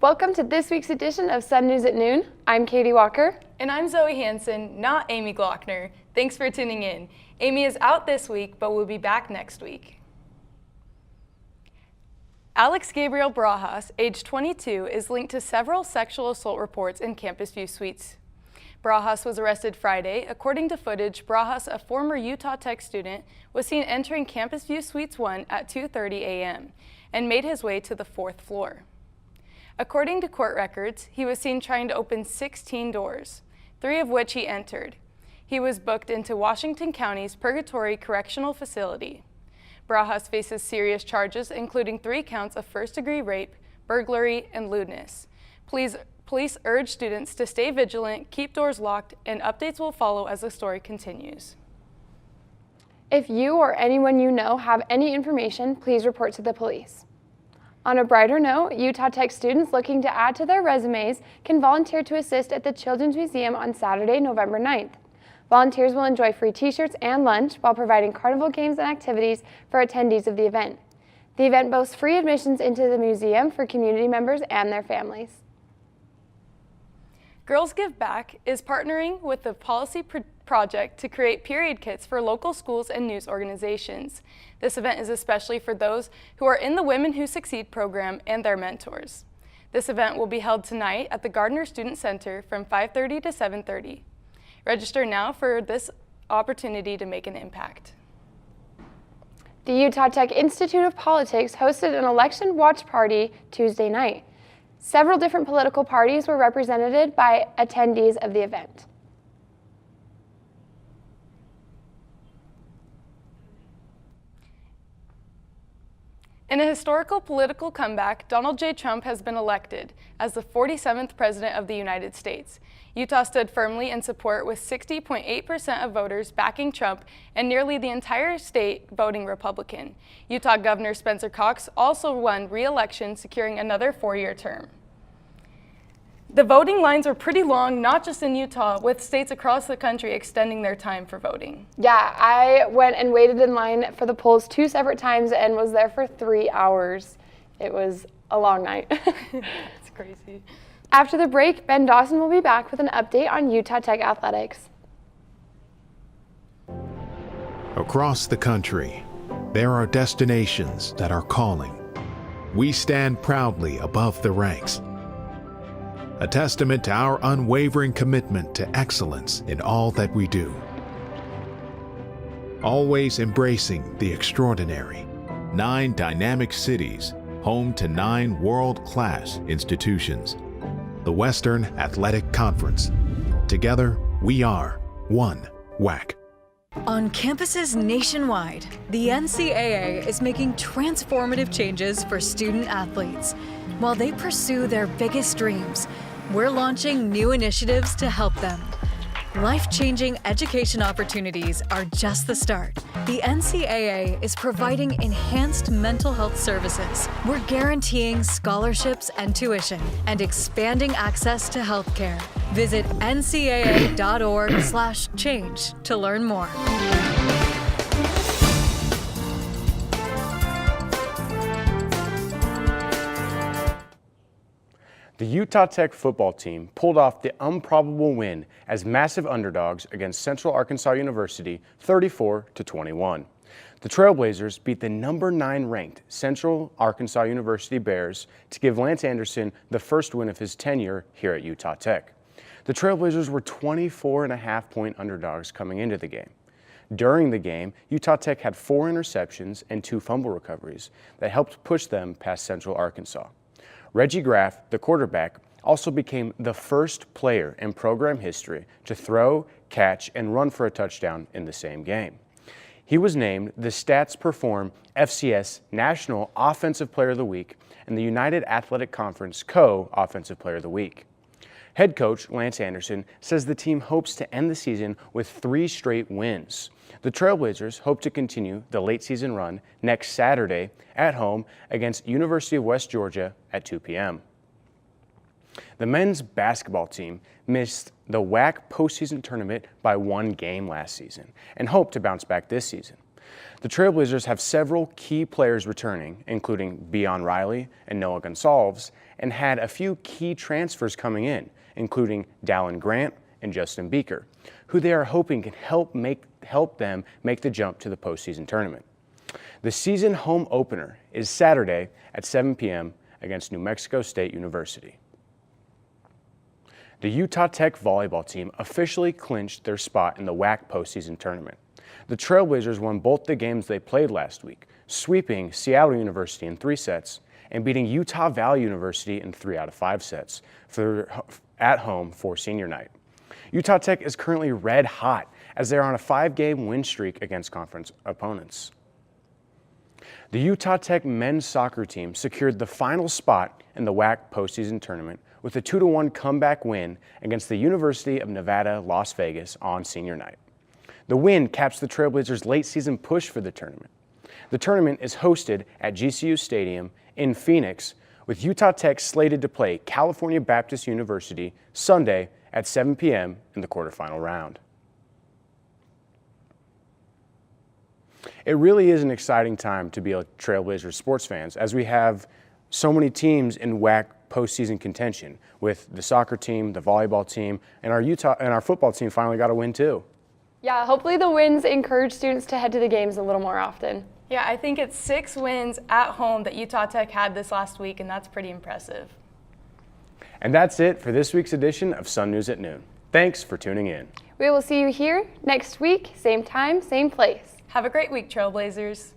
Welcome to this week's edition of Sun News at Noon. I'm Katie Walker. And I'm Zoe Hansen, not Amy Glockner. Thanks for tuning in. Amy is out this week, but will be back next week. Alex Gabriel Barajas, age 22, is linked to several sexual assault reports in Campus View Suites. Barajas was arrested Friday. According to footage, Barajas, a former Utah Tech student, was seen entering Campus View Suites 1 at 2:30 a.m. and made his way to the 4th floor. According to court records, he was seen trying to open 16 doors, 3 of which he entered. He was booked into Washington County's Purgatory Correctional Facility. Barajas faces serious charges, including 3 counts of first-degree rape, burglary, and lewdness. Police urge students to stay vigilant, keep doors locked, and updates will follow as the story continues. If you or anyone you know have any information, please report to the police. On a brighter note, Utah Tech students looking to add to their resumes can volunteer to assist at the Children's Museum on Saturday, November 9th. Volunteers will enjoy free t-shirts and lunch while providing carnival games and activities for attendees of the event. The event boasts free admissions into the museum for community members and their families. Girls Give Back is partnering with the Policy Project to create period kits for local schools and news organizations. This event is especially for those who are in the Women Who Succeed program and their mentors. This event will be held tonight at the Gardner Student Center from 5:30 to 7:30. Register now for this opportunity to make an impact. The Utah Tech Institute of Politics hosted an election watch party Tuesday night. Several different political parties were represented by attendees of the event. In a historical political comeback, Donald J. Trump has been elected as the 47th President of the United States. Utah stood firmly in support with 60.8% of voters backing Trump and nearly the entire state voting Republican. Utah Governor Spencer Cox also won re-election, securing another 4-year term. The voting lines are pretty long, not just in Utah, with states across the country extending their time for voting. Yeah, I went and waited in line for the polls 2 separate times and was there for 3 hours. It was a long night. It's crazy. After the break, Ben Dawson will be back with an update on Utah Tech athletics. Across the country, there are destinations that are calling. We stand proudly above the ranks, a testament to our unwavering commitment to excellence in all that we do. Always embracing the extraordinary. 9 dynamic cities, home to 9 world-class institutions. The Western Athletic Conference. Together, we are one WAC. On campuses nationwide, the NCAA is making transformative changes for student athletes. While they pursue their biggest dreams, we're launching new initiatives to help them. Life-changing education opportunities are just the start. The NCAA is providing enhanced mental health services. We're guaranteeing scholarships and tuition and expanding access to healthcare. Visit ncaa.org/change to learn more. The Utah Tech football team pulled off the improbable win as massive underdogs against Central Arkansas University 34-21. The Trailblazers beat the number 9 ranked Central Arkansas University Bears to give Lance Anderson the first win of his tenure here at Utah Tech. The Trailblazers were 24.5-point underdogs coming into the game. During the game, Utah Tech had 4 interceptions and 2 fumble recoveries that helped push them past Central Arkansas. Reggie Graff, the quarterback, also became the first player in program history to throw, catch, and run for a touchdown in the same game. He was named the Stats Perform FCS National Offensive Player of the Week and the United Athletic Conference Co-Offensive Player of the Week. Head coach Lance Anderson says the team hopes to end the season with 3 straight wins. The Trailblazers hope to continue the late season run next Saturday at home against University of West Georgia at 2 p.m. The men's basketball team missed the WAC postseason tournament by 1 game last season and hope to bounce back this season. The Trailblazers have several key players returning, including Beon Riley and Noah Gonsalves, and had a few key transfers coming in, including Dallin Grant and Justin Beaker, who they are hoping can help them make the jump to the postseason tournament. The season home opener is Saturday at 7 p.m. against New Mexico State University. The Utah Tech volleyball team officially clinched their spot in the WAC postseason tournament. The Trailblazers won both the games they played last week, sweeping Seattle University in 3 sets and beating Utah Valley University in 3 out of 5 sets at home for senior night. Utah Tech is currently red hot as they are on a 5-game win streak against conference opponents. The Utah Tech men's soccer team secured the final spot in the WAC postseason tournament with a 2-1 comeback win against the University of Nevada, Las Vegas on senior night. The win caps the Trailblazers' late season push for the tournament. The tournament is hosted at GCU Stadium in Phoenix, with Utah Tech slated to play California Baptist University Sunday at 7 p.m. in the quarterfinal round. It really is an exciting time to be a Trailblazers sports fans, as we have so many teams in WAC postseason contention, with the soccer team, the volleyball team, and our football team finally got a win too. Yeah, hopefully the wins encourage students to head to the games a little more often. Yeah, I think it's 6 wins at home that Utah Tech had this last week, and that's pretty impressive. And that's it for this week's edition of Sun News at Noon. Thanks for tuning in. We will see you here next week, same time, same place. Have a great week, Trailblazers.